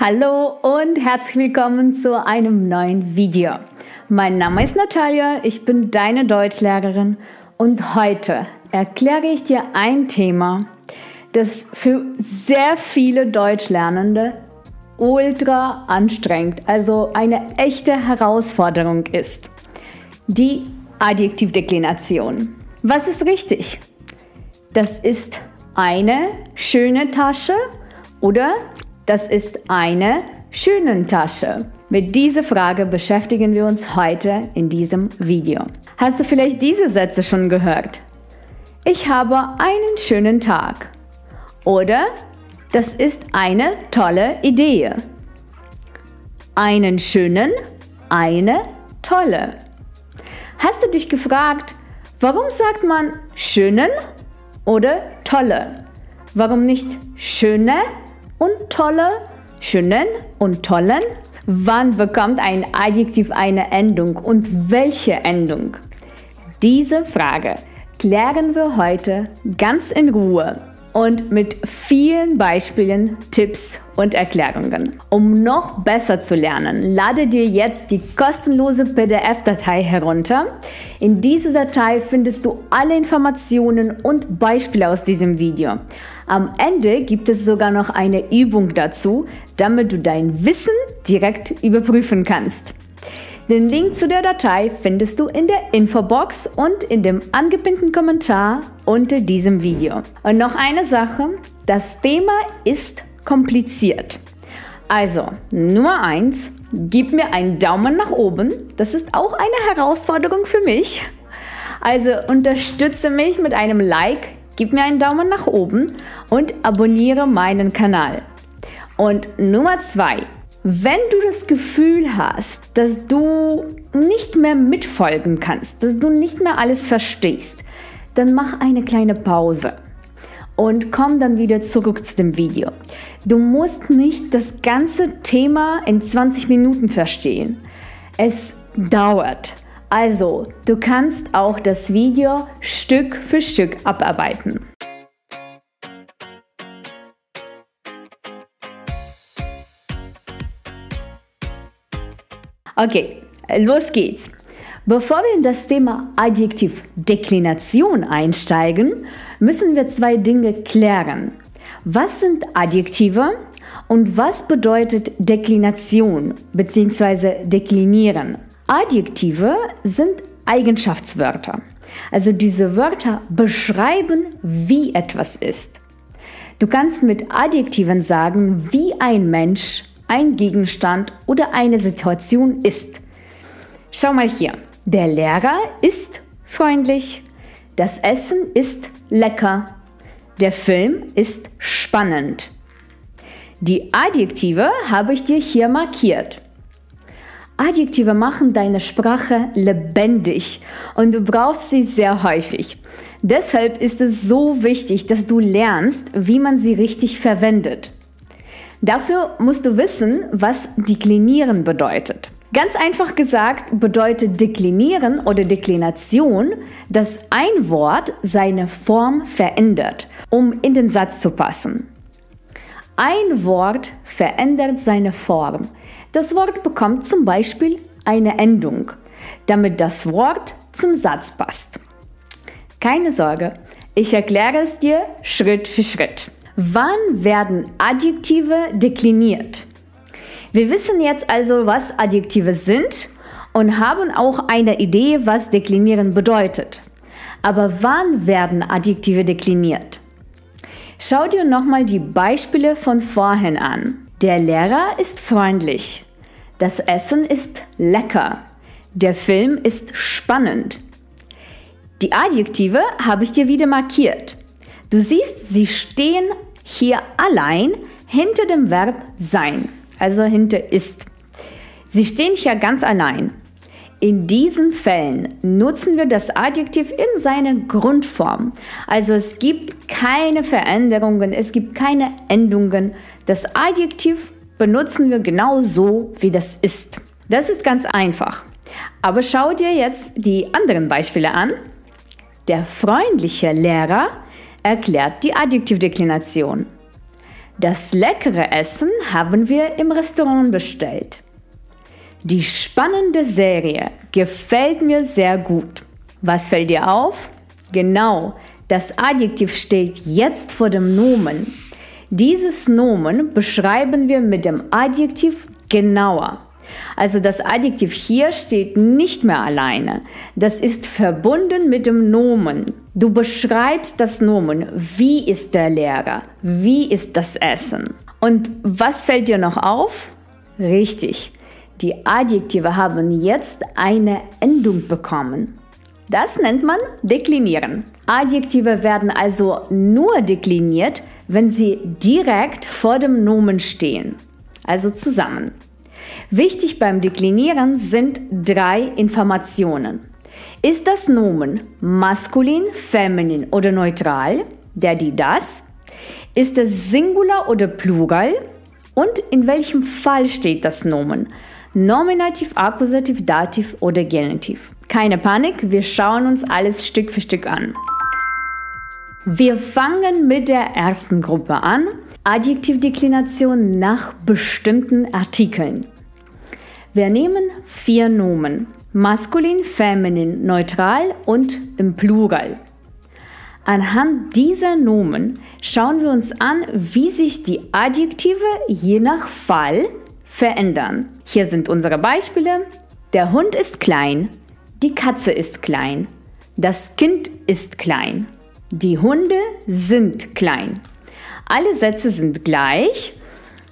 Hallo und herzlich willkommen zu einem neuen Video. Mein Name ist Natalia, ich bin deine Deutschlehrerin und heute erkläre ich dir ein Thema, das für sehr viele Deutschlernende ultra anstrengend, also eine echte Herausforderung ist. Die Adjektivdeklination. Was ist richtig? Das ist eine schöne Tasche oder das ist eine schöne Tasche. Mit dieser Frage beschäftigen wir uns heute in diesem Video. Hast du vielleicht diese Sätze schon gehört? Ich habe einen schönen Tag. Oder das ist eine tolle Idee. Einen schönen, eine tolle. Hast du dich gefragt, warum sagt man schönen oder tolle? Warum nicht schöne und tolle, schönen und tollen? Wann bekommt ein Adjektiv eine Endung und welche Endung? Diese Frage klären wir heute ganz in Ruhe und mit vielen Beispielen, Tipps und Erklärungen. Um noch besser zu lernen, lade dir jetzt die kostenlose PDF-Datei herunter. In dieser Datei findest du alle Informationen und Beispiele aus diesem Video. Am Ende gibt es sogar noch eine Übung dazu, damit du dein Wissen direkt überprüfen kannst. Den Link zu der Datei findest du in der Infobox und in dem angepinnten Kommentar unter diesem Video. Und noch eine Sache, das Thema ist kompliziert. Also, Nummer 1, gib mir einen Daumen nach oben. Das ist auch eine Herausforderung für mich. Also unterstütze mich mit einem Like, gib mir einen Daumen nach oben und abonniere meinen Kanal. Und Nummer 2, wenn du das Gefühl hast, dass du nicht mehr mitfolgen kannst, dass du nicht mehr alles verstehst, dann mach eine kleine Pause und komm dann wieder zurück zu dem Video. Du musst nicht das ganze Thema in 20 Minuten verstehen. Es dauert. Also, du kannst auch das Video Stück für Stück abarbeiten. Okay, los geht's. Bevor wir in das Thema Adjektivdeklination einsteigen, müssen wir zwei Dinge klären. Was sind Adjektive und was bedeutet Deklination bzw. deklinieren? Adjektive sind Eigenschaftswörter. Also diese Wörter beschreiben, wie etwas ist. Du kannst mit Adjektiven sagen, wie ein Mensch, ein Gegenstand oder eine Situation ist. Schau mal hier. Der Lehrer ist freundlich. Das Essen ist lecker. Der Film ist spannend. Die Adjektive habe ich dir hier markiert. Adjektive machen deine Sprache lebendig und du brauchst sie sehr häufig. Deshalb ist es so wichtig, dass du lernst, wie man sie richtig verwendet. Dafür musst du wissen, was deklinieren bedeutet. Ganz einfach gesagt bedeutet deklinieren oder Deklination, dass ein Wort seine Form verändert, um in den Satz zu passen. Ein Wort verändert seine Form. Das Wort bekommt zum Beispiel eine Endung, damit das Wort zum Satz passt. Keine Sorge, ich erkläre es dir Schritt für Schritt. Wann werden Adjektive dekliniert? Wir wissen jetzt also, was Adjektive sind und haben auch eine Idee, was deklinieren bedeutet. Aber wann werden Adjektive dekliniert? Schau dir nochmal die Beispiele von vorhin an. Der Lehrer ist freundlich. Das Essen ist lecker. Der Film ist spannend. Die Adjektive habe ich dir wieder markiert. Du siehst, sie stehen hier allein hinter dem Verb sein, also hinter ist. Sie stehen hier ganz allein. In diesen Fällen nutzen wir das Adjektiv in seiner Grundform. Also es gibt keine Veränderungen, es gibt keine Endungen. Das Adjektiv benutzen wir genau so, wie das ist. Das ist ganz einfach. Aber schau dir jetzt die anderen Beispiele an. Der freundliche Lehrer erklärt die Adjektivdeklination. Das leckere Essen haben wir im Restaurant bestellt. Die spannende Serie gefällt mir sehr gut. Was fällt dir auf? Genau, das Adjektiv steht jetzt vor dem Nomen. Dieses Nomen beschreiben wir mit dem Adjektiv genauer. Also das Adjektiv hier steht nicht mehr alleine. Das ist verbunden mit dem Nomen. Du beschreibst das Nomen. Wie ist der Lehrer? Wie ist das Essen? Und was fällt dir noch auf? Richtig, die Adjektive haben jetzt eine Endung bekommen. Das nennt man deklinieren. Adjektive werden also nur dekliniert, wenn sie direkt vor dem Nomen stehen. Also zusammen. Wichtig beim Deklinieren sind 3 Informationen. Ist das Nomen maskulin, feminin oder neutral? Der, die, das? Ist es Singular oder Plural? Und in welchem Fall steht das Nomen? Nominativ, Akkusativ, Dativ oder Genitiv? Keine Panik, wir schauen uns alles Stück für Stück an. Wir fangen mit der ersten Gruppe an. Adjektivdeklination nach bestimmten Artikeln. Wir nehmen 4 Nomen, maskulin, feminin, neutral und im Plural. Anhand dieser Nomen schauen wir uns an, wie sich die Adjektive je nach Fall verändern. Hier sind unsere Beispiele. Der Hund ist klein, die Katze ist klein, das Kind ist klein, die Hunde sind klein. Alle Sätze sind gleich.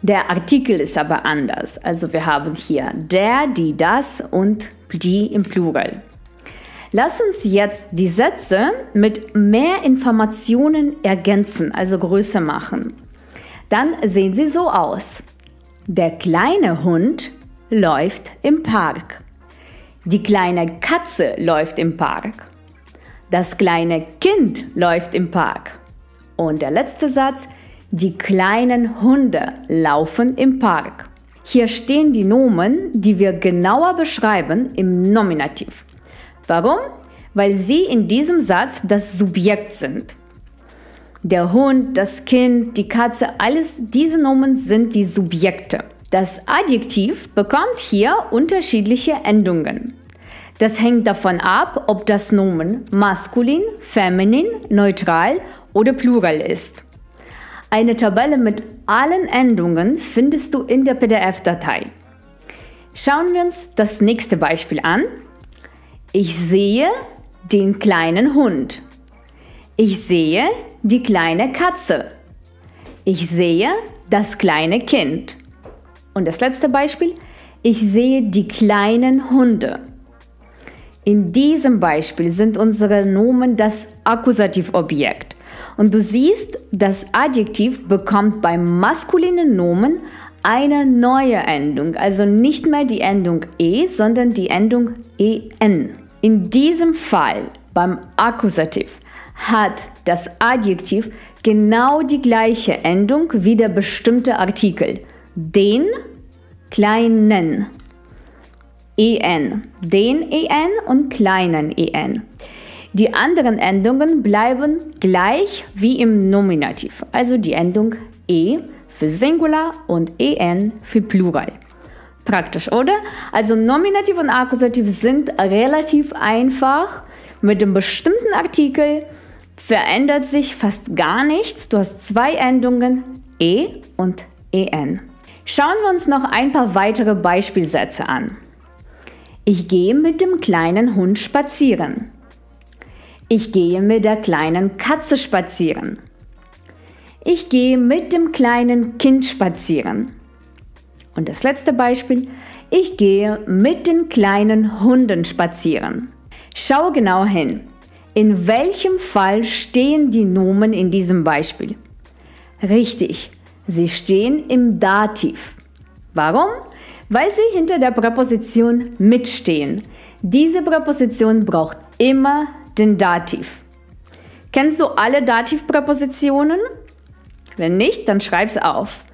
Der Artikel ist aber anders. Also wir haben hier der, die, das und die im Plural. Lass uns jetzt die Sätze mit mehr Informationen ergänzen, also größer machen. Dann sehen sie so aus. Der kleine Hund läuft im Park. Die kleine Katze läuft im Park. Das kleine Kind läuft im Park. Und der letzte Satz: Die kleinen Hunde laufen im Park. Hier stehen die Nomen, die wir genauer beschreiben, im Nominativ. Warum? Weil sie in diesem Satz das Subjekt sind. Der Hund, das Kind, die Katze, alles diese Nomen sind die Subjekte. Das Adjektiv bekommt hier unterschiedliche Endungen. Das hängt davon ab, ob das Nomen maskulin, feminin, neutral oder plural ist. Eine Tabelle mit allen Endungen findest du in der PDF-Datei. Schauen wir uns das nächste Beispiel an. Ich sehe den kleinen Hund. Ich sehe die kleine Katze. Ich sehe das kleine Kind. Und das letzte Beispiel. Ich sehe die kleinen Hunde. In diesem Beispiel sind unsere Nomen das Akkusativobjekt. Und du siehst, das Adjektiv bekommt beim maskulinen Nomen eine neue Endung. Also nicht mehr die Endung e, sondern die Endung en. In diesem Fall, beim Akkusativ, hat das Adjektiv genau die gleiche Endung wie der bestimmte Artikel. Den kleinen. En. Den en und kleinen en. Die anderen Endungen bleiben gleich wie im Nominativ, also die Endung e für Singular und en für Plural. Praktisch, oder? Also Nominativ und Akkusativ sind relativ einfach. Mit dem bestimmten Artikel verändert sich fast gar nichts. Du hast 2 Endungen, e und en. Schauen wir uns noch ein paar weitere Beispielsätze an. Ich gehe mit dem kleinen Hund spazieren. Ich gehe mit der kleinen Katze spazieren. Ich gehe mit dem kleinen Kind spazieren. Und das letzte Beispiel. Ich gehe mit den kleinen Hunden spazieren. Schau genau hin. In welchem Fall stehen die Nomen in diesem Beispiel? Richtig, sie stehen im Dativ. Warum? Weil sie hinter der Präposition mitstehen. Diese Präposition braucht immer den Dativ. Kennst du alle Dativpräpositionen? Wenn nicht, dann schreib's auf.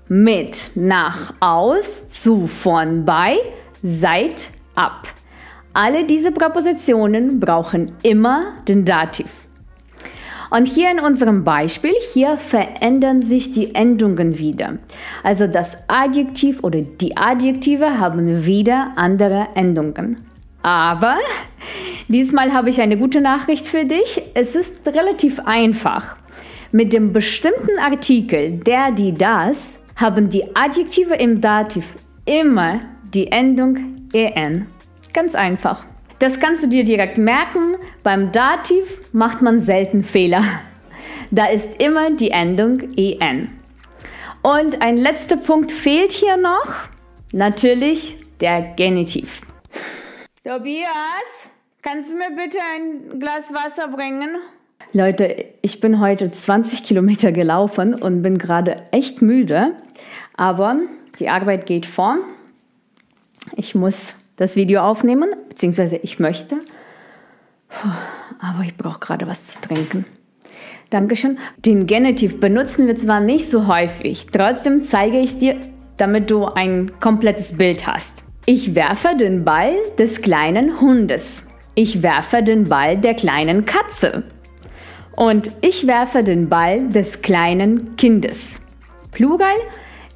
Mit, nach, aus, zu, von, bei, seit, ab. Alle diese Präpositionen brauchen immer den Dativ. Und hier in unserem Beispiel, hier verändern sich die Endungen wieder. Also das Adjektiv oder die Adjektive haben wieder andere Endungen. Aber diesmal habe ich eine gute Nachricht für dich. Es ist relativ einfach. Mit dem bestimmten Artikel der, die, das haben die Adjektive im Dativ immer die Endung en. Ganz einfach. Das kannst du dir direkt merken. Beim Dativ macht man selten Fehler. Da ist immer die Endung en. Und ein letzter Punkt fehlt hier noch. Natürlich der Genitiv. Tobias, kannst du mir bitte ein Glas Wasser bringen? Leute, ich bin heute 20 Kilometer gelaufen und bin gerade echt müde. Aber die Arbeit geht vor. Ich muss das Video aufnehmen, beziehungsweise ich möchte. Aber ich brauche gerade was zu trinken. Dankeschön. Den Genitiv benutzen wir zwar nicht so häufig, trotzdem zeige ich es dir, damit du ein komplettes Bild hast. Ich werfe den Ball des kleinen Hundes. Ich werfe den Ball der kleinen Katze. Und ich werfe den Ball des kleinen Kindes. Plural,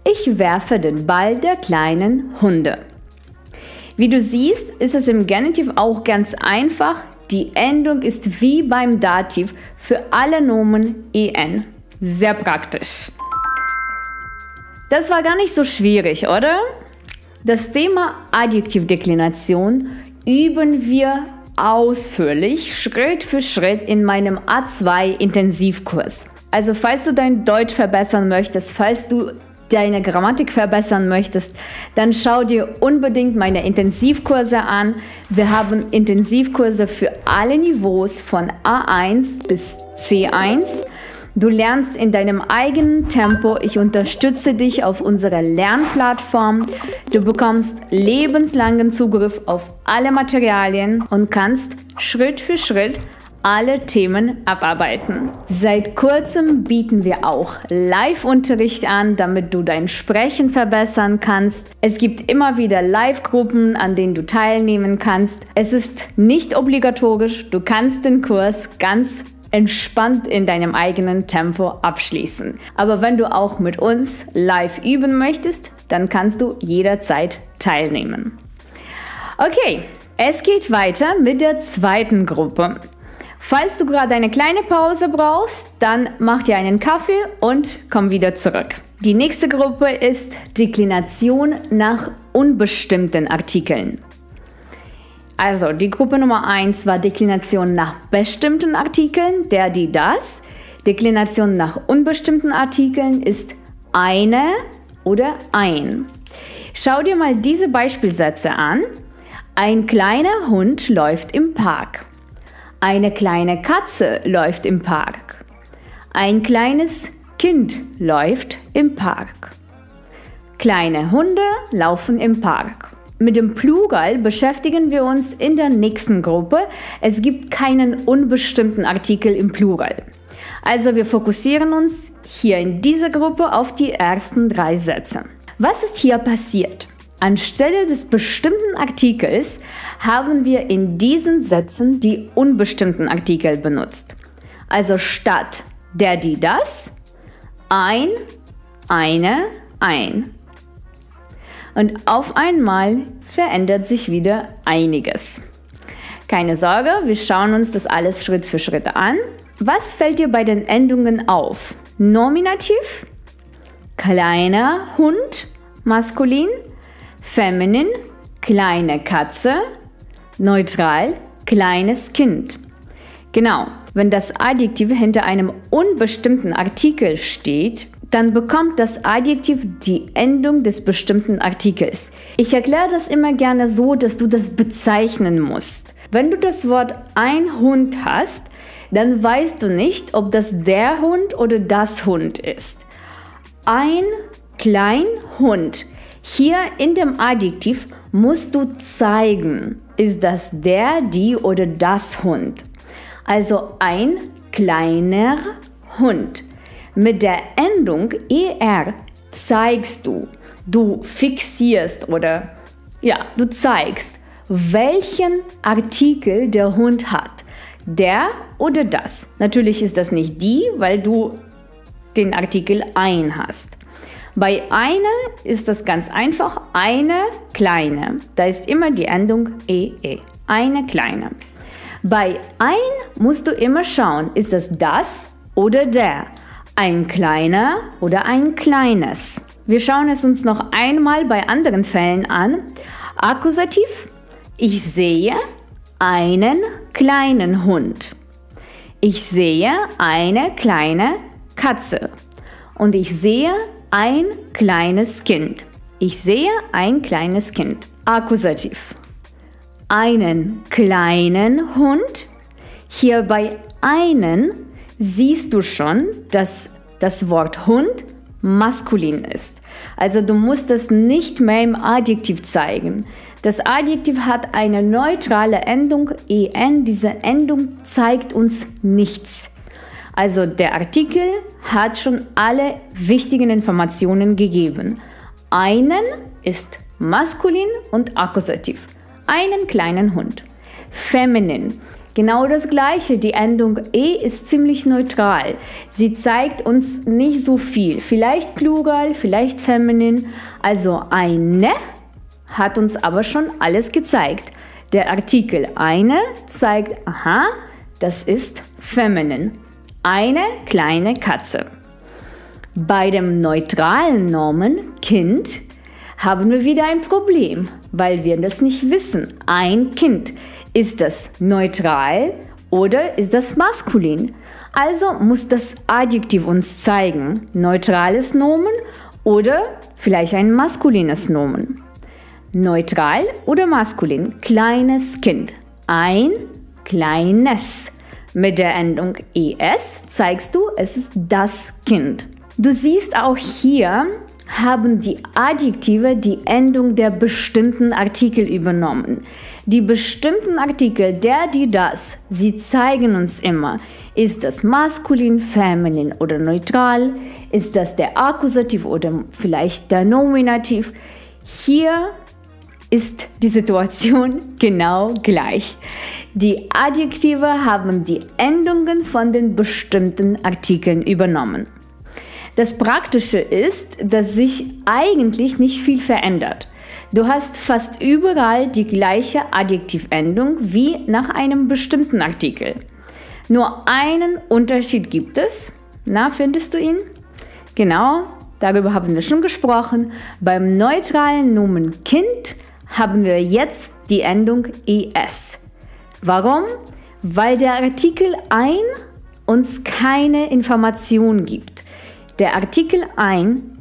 ich werfe den Ball der kleinen Hunde. Wie du siehst, ist es im Genitiv auch ganz einfach. Die Endung ist wie beim Dativ für alle Nomen en. Sehr praktisch. Das war gar nicht so schwierig, oder? Das Thema Adjektivdeklination üben wir ausführlich, Schritt für Schritt in meinem A2 Intensivkurs. Also falls du dein Deutsch verbessern möchtest, falls du deine Grammatik verbessern möchtest, dann schau dir unbedingt meine Intensivkurse an. Wir haben Intensivkurse für alle Niveaus von A1 bis C1. Du lernst in deinem eigenen Tempo. Ich unterstütze dich auf unserer Lernplattform. Du bekommst lebenslangen Zugriff auf alle Materialien und kannst Schritt für Schritt alle Themen abarbeiten. Seit kurzem bieten wir auch Live-Unterricht an, damit du dein Sprechen verbessern kannst. Es gibt immer wieder Live-Gruppen, an denen du teilnehmen kannst. Es ist nicht obligatorisch. Du kannst den Kurs ganz entspannt in deinem eigenen Tempo abschließen. Aber wenn du auch mit uns live üben möchtest, dann kannst du jederzeit teilnehmen. Okay, es geht weiter mit der zweiten Gruppe. Falls du gerade eine kleine Pause brauchst, dann mach dir einen Kaffee und komm wieder zurück. Die nächste Gruppe ist Deklination nach unbestimmten Artikeln. Also die Gruppe Nummer 1 war Deklination nach bestimmten Artikeln, der, die, das. Deklination nach unbestimmten Artikeln ist eine oder ein. Schau dir mal diese Beispielsätze an. Ein kleiner Hund läuft im Park. Eine kleine Katze läuft im Park. Ein kleines Kind läuft im Park. Kleine Hunde laufen im Park. Mit dem Plural beschäftigen wir uns in der nächsten Gruppe. Es gibt keinen unbestimmten Artikel im Plural. Also wir fokussieren uns hier in dieser Gruppe auf die ersten 3 Sätze. Was ist hier passiert? Anstelle des bestimmten Artikels haben wir in diesen Sätzen die unbestimmten Artikel benutzt. Also statt der, die, das, ein, eine, ein. Und auf einmal verändert sich wieder einiges. Keine Sorge, wir schauen uns das alles Schritt für Schritt an. Was fällt dir bei den Endungen auf? Nominativ, kleiner Hund, maskulin, feminin, kleine Katze, neutral, kleines Kind. Genau, wenn das Adjektiv hinter einem unbestimmten Artikel steht, dann bekommt das Adjektiv die Endung des bestimmten Artikels. Ich erkläre das immer gerne so, dass du das bezeichnen musst. Wenn du das Wort ein Hund hast, dann weißt du nicht, ob das der Hund oder das Hund ist. Ein klein Hund. Hier in dem Adjektiv musst du zeigen, ist das der, die oder das Hund. Also ein kleiner Hund. Mit der Endung er zeigst du fixierst oder du zeigst, welchen Artikel der Hund hat. Der oder das. Natürlich ist das nicht die, weil du den Artikel ein hast. Bei eine ist das ganz einfach, eine kleine. Da ist immer die Endung ee, eine kleine. Bei ein musst du immer schauen, ist das oder der, ein kleiner oder ein kleines. Wir schauen es uns noch einmal bei anderen Fällen an. Akkusativ, ich sehe einen kleinen Hund. Ich sehe eine kleine Katze. Und ich sehe ein kleines Kind. Ich sehe ein kleines Kind. Akkusativ. Einen kleinen Hund. Hier bei einen siehst du schon, dass das Wort Hund maskulin ist. Also du musst es nicht mehr im Adjektiv zeigen. Das Adjektiv hat eine neutrale Endung en. Diese Endung zeigt uns nichts. Also der Artikel hat schon alle wichtigen Informationen gegeben. Einen ist maskulin und akkusativ. Einen kleinen Hund. Feminin. Genau das Gleiche. Die Endung e ist ziemlich neutral. Sie zeigt uns nicht so viel. Vielleicht Plural, vielleicht feminin. Also eine hat uns aber schon alles gezeigt. Der Artikel eine zeigt, aha, das ist feminin. Eine kleine Katze. Bei dem neutralen Nomen Kind haben wir wieder ein Problem, weil wir das nicht wissen. Ein Kind. Ist das neutral oder ist das maskulin? Also muss das Adjektiv uns zeigen, neutrales Nomen oder vielleicht ein maskulines Nomen. Neutral oder maskulin? Kleines Kind. Ein kleines. Mit der Endung es zeigst du, es ist das Kind. Du siehst auch hier, haben die Adjektive die Endung der bestimmten Artikel übernommen. Die bestimmten Artikel, der, die, das, sie zeigen uns immer, ist das maskulin, feminin oder neutral, ist das der Akkusativ oder vielleicht der Nominativ. Hier ist die Situation genau gleich. Die Adjektive haben die Endungen von den bestimmten Artikeln übernommen. Das Praktische ist, dass sich eigentlich nicht viel verändert. Du hast fast überall die gleiche Adjektivendung wie nach einem bestimmten Artikel. Nur einen Unterschied gibt es. Na, findest du ihn? Genau, darüber haben wir schon gesprochen. Beim neutralen Nomen Kind haben wir jetzt die Endung es. Warum? Weil der Artikel ein uns keine Information gibt. Der Artikel ein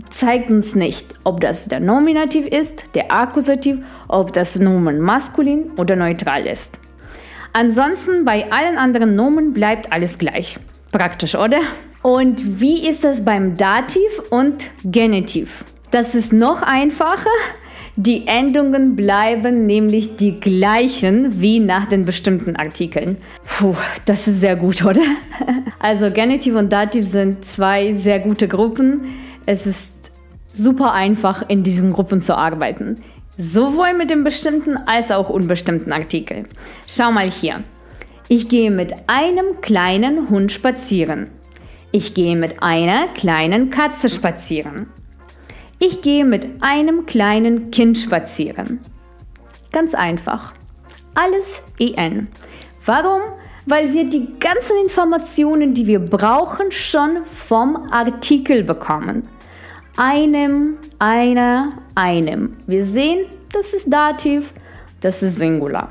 zeigt uns nicht, ob das der Nominativ ist, der Akkusativ, ob das Nomen maskulin oder neutral ist. Ansonsten bei allen anderen Nomen bleibt alles gleich. Praktisch, oder? Und wie ist das beim Dativ und Genitiv? Das ist noch einfacher. Die Endungen bleiben nämlich die gleichen wie nach den bestimmten Artikeln. Puh, das ist sehr gut, oder? Also Genitiv und Dativ sind zwei sehr gute Gruppen. Es ist super einfach, in diesen Gruppen zu arbeiten. Sowohl mit dem bestimmten als auch unbestimmten Artikel. Schau mal hier. Ich gehe mit einem kleinen Hund spazieren. Ich gehe mit einer kleinen Katze spazieren. Ich gehe mit einem kleinen Kind spazieren. Ganz einfach. Alles en. Warum? Weil wir die ganzen Informationen, die wir brauchen, schon vom Artikel bekommen. Einem, einer, einem. Wir sehen, das ist Dativ, das ist Singular.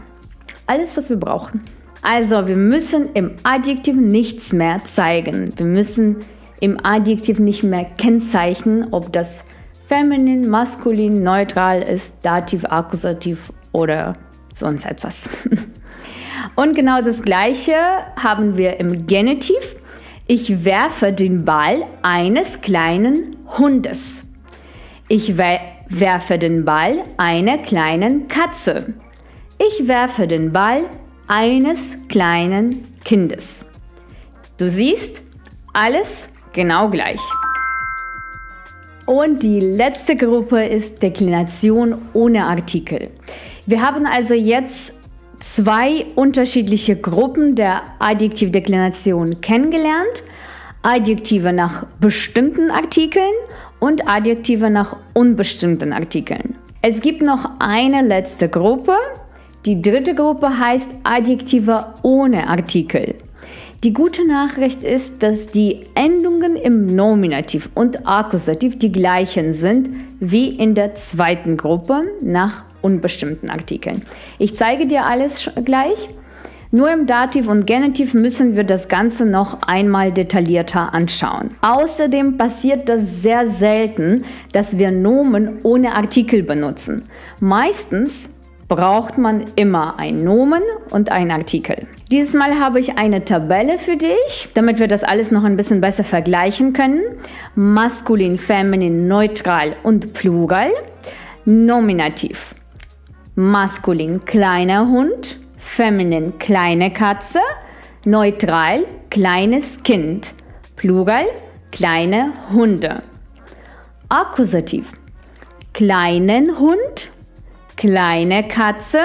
Alles, was wir brauchen. Also, wir müssen im Adjektiv nichts mehr zeigen. Wir müssen im Adjektiv nicht mehr kennzeichnen, ob das feminin, maskulin, neutral ist, Dativ, Akkusativ oder sonst etwas. Und genau das Gleiche haben wir im Genitiv. Ich werfe den Ball eines kleinen Hundes. Ich werfe den Ball einer kleinen Katze. Ich werfe den Ball eines kleinen Kindes. Du siehst, alles genau gleich. Und die letzte Gruppe ist Deklination ohne Artikel. Wir haben also jetzt zwei unterschiedliche Gruppen der Adjektivdeklination kennengelernt. Adjektive nach bestimmten Artikeln und Adjektive nach unbestimmten Artikeln. Es gibt noch eine letzte Gruppe. Die dritte Gruppe heißt Adjektive ohne Artikel. Die gute Nachricht ist, dass die Endungen im Nominativ und Akkusativ die gleichen sind wie in der zweiten Gruppe nach unbestimmten Artikeln. Ich zeige dir alles gleich. Nur im Dativ und Genitiv müssen wir das Ganze noch einmal detaillierter anschauen. Außerdem passiert das sehr selten, dass wir Nomen ohne Artikel benutzen. Meistens braucht man immer ein Nomen und ein Artikel. Dieses Mal habe ich eine Tabelle für dich, damit wir das alles noch ein bisschen besser vergleichen können. Maskulin, Feminin, Neutral und Plural. Nominativ. Maskulin, kleiner Hund. Feminin, kleine Katze. Neutral, kleines Kind. Plural, kleine Hunde. Akkusativ. Kleinen Hund. Kleine Katze,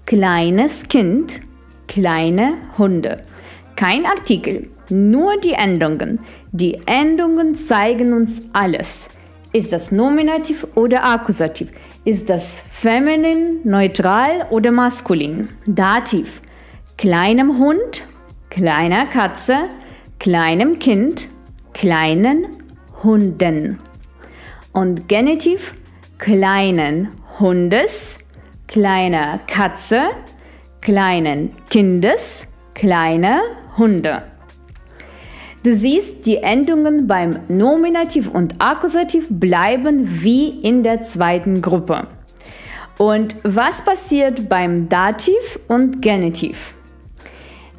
kleines Kind, kleine Hunde. Kein Artikel, nur die Endungen. Die Endungen zeigen uns alles. Ist das Nominativ oder Akkusativ? Ist das feminin, neutral oder maskulin? Dativ. Kleinem Hund, kleiner Katze, kleinem Kind, kleinen Hunden. Und Genitiv. Kleinen Hundes, kleiner Katze, kleinen Kindes, kleine Hunde. Du siehst, die Endungen beim Nominativ und Akkusativ bleiben wie in der zweiten Gruppe. Und was passiert beim Dativ und Genitiv?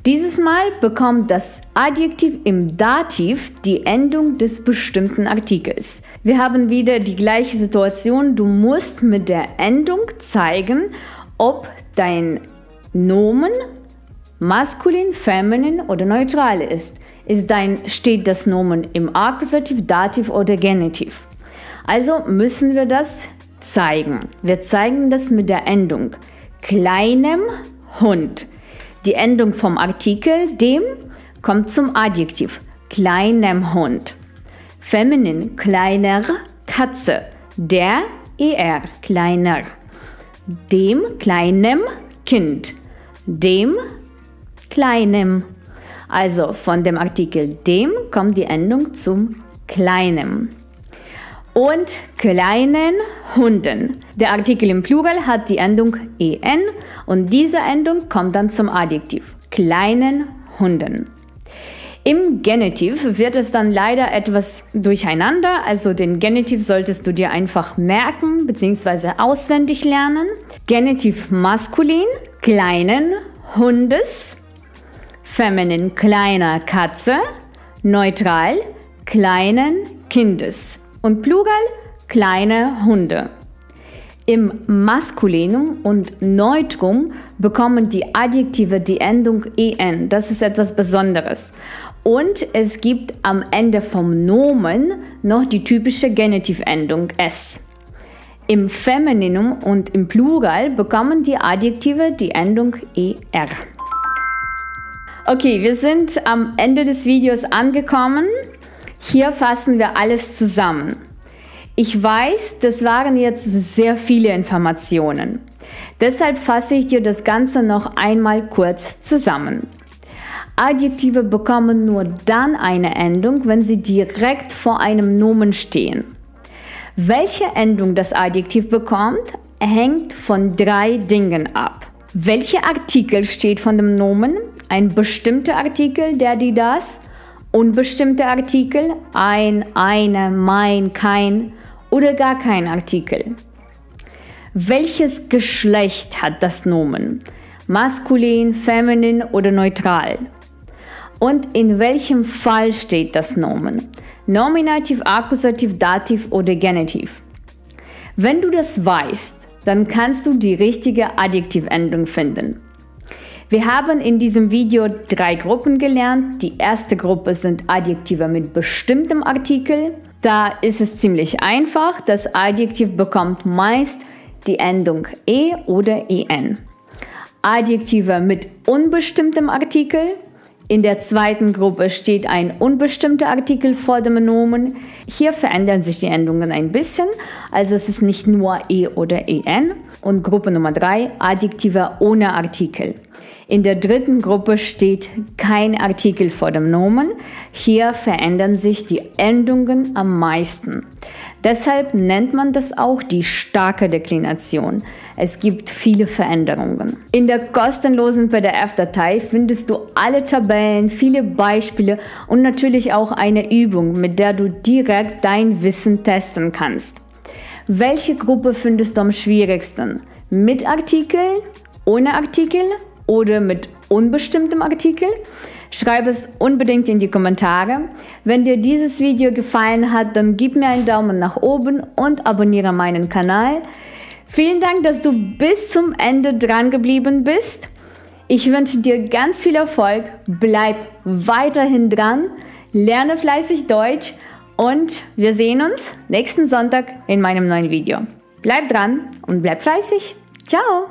Dieses Mal bekommt das Adjektiv im Dativ die Endung des bestimmten Artikels. Wir haben wieder die gleiche Situation. Du musst mit der Endung zeigen, ob dein Nomen maskulin, feminin oder neutral ist. Steht das Nomen im Akkusativ, Dativ oder Genitiv? Also müssen wir das zeigen. Wir zeigen das mit der Endung kleinem Hund. Die Endung vom Artikel dem kommt zum Adjektiv kleinem Hund. Feminin kleiner Katze. Der er kleiner. Dem kleinem Kind. Dem kleinem. Also von dem Artikel dem kommt die Endung zum kleinem. Und kleinen Hunden. Der Artikel im Plural hat die Endung en und diese Endung kommt dann zum Adjektiv kleinen Hunden. Im Genitiv wird es dann leider etwas durcheinander, also den Genitiv solltest du dir einfach merken bzw. auswendig lernen. Genitiv maskulin, kleinen Hundes, feminin kleiner Katze, neutral kleinen Kindes. Und Plural, kleine Hunde. Im Maskulinum und Neutrum bekommen die Adjektive die Endung en. Das ist etwas Besonderes. Und es gibt am Ende vom Nomen noch die typische Genitivendung s. Im Femininum und im Plural bekommen die Adjektive die Endung er. Okay, wir sind am Ende des Videos angekommen. Hier fassen wir alles zusammen. Ich weiß, das waren jetzt sehr viele Informationen. Deshalb fasse ich dir das Ganze noch einmal kurz zusammen. Adjektive bekommen nur dann eine Endung, wenn sie direkt vor einem Nomen stehen. Welche Endung das Adjektiv bekommt, hängt von 3 Dingen ab. Welcher Artikel steht von dem Nomen? Ein bestimmter Artikel, der, die, das. Unbestimmte Artikel, ein, eine, mein, kein oder gar kein Artikel. Welches Geschlecht hat das Nomen? Maskulin, feminin oder neutral? Und in welchem Fall steht das Nomen? Nominativ, Akkusativ, Dativ oder Genitiv? Wenn du das weißt, dann kannst du die richtige Adjektivendung finden. Wir haben in diesem Video 3 Gruppen gelernt. Die erste Gruppe sind Adjektive mit bestimmtem Artikel. Da ist es ziemlich einfach. Das Adjektiv bekommt meist die Endung e oder en. Adjektive mit unbestimmtem Artikel. In der zweiten Gruppe steht ein unbestimmter Artikel vor dem Nomen. Hier verändern sich die Endungen ein bisschen, also es ist nicht nur e oder en. Und Gruppe Nummer 3, Adjektive ohne Artikel. In der dritten Gruppe steht kein Artikel vor dem Nomen. Hier verändern sich die Endungen am meisten. Deshalb nennt man das auch die starke Deklination. Es gibt viele Veränderungen. In der kostenlosen PDF-Datei findest du alle Tabellen, viele Beispiele und natürlich auch eine Übung, mit der du direkt dein Wissen testen kannst. Welche Gruppe findest du am schwierigsten? Mit Artikel, ohne Artikel oder mit unbestimmtem Artikel? Schreib es unbedingt in die Kommentare. Wenn dir dieses Video gefallen hat, dann gib mir einen Daumen nach oben und abonniere meinen Kanal. Vielen Dank, dass du bis zum Ende dran geblieben bist. Ich wünsche dir ganz viel Erfolg, bleib weiterhin dran, lerne fleißig Deutsch und wir sehen uns nächsten Sonntag in meinem neuen Video. Bleib dran und bleib fleißig. Ciao!